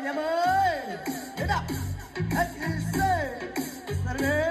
anh em ơi. Đến nào. SEC. Ra đây.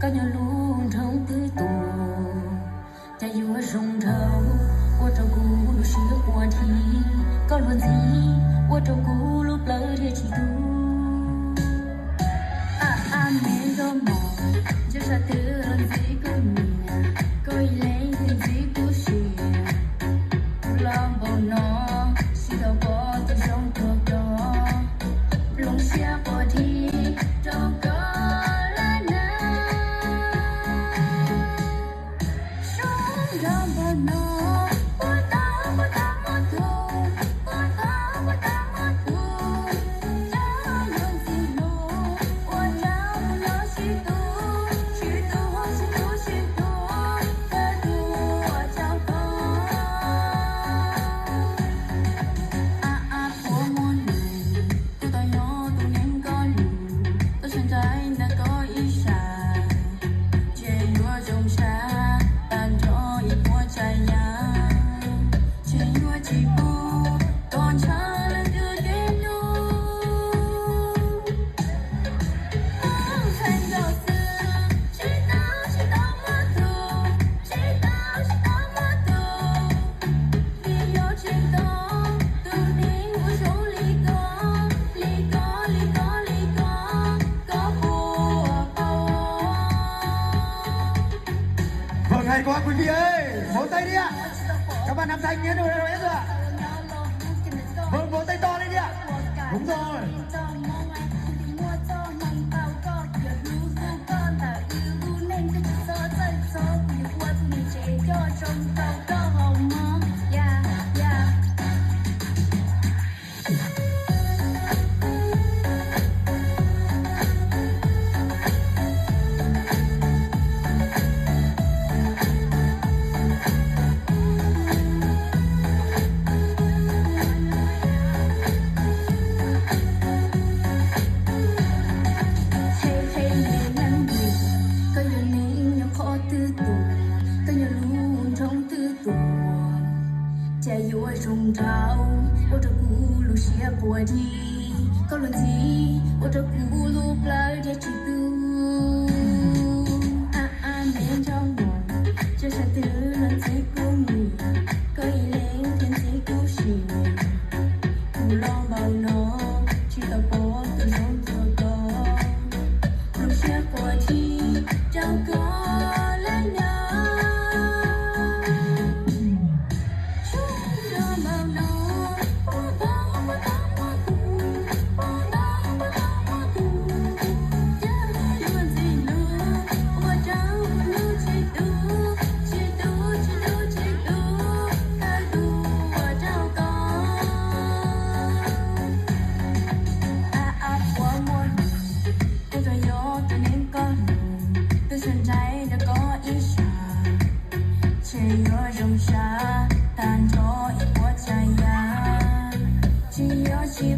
có nhau luôn trong tươi tù cha yêu rong rau qua trong cũ lúc xưa qua thì có luôn gì qua trong cũ lúc lỡ thì chỉ tu mẹ do mò cho sa tư lần gì có mẹ coi lấy tiền gì của chị làm bao nó chỉ đâu có tôi trong cuộc đó lòng xe qua thì đâu có hay quá quý vị ơi, vỗ tay đi ạ. Các bạn nam thanh nhớ đâu hết rồi ạ. Vâng, vỗ tay to lên đi ạ. Đúng rồi. cha yêu rong rau ô tô cũ lúc xưa bùa đi có lần gì ô tô cũ lúc lỡ để chỉ tu mẹ trong lòng cho sa tư lần gì của mình có ý lên thiên gì của chị cùng lo bao nó chỉ tao bỏ từ trong thơ có lúc xưa bùa đi chẳng có tan cho ít quá trái giá chỉ có chỉ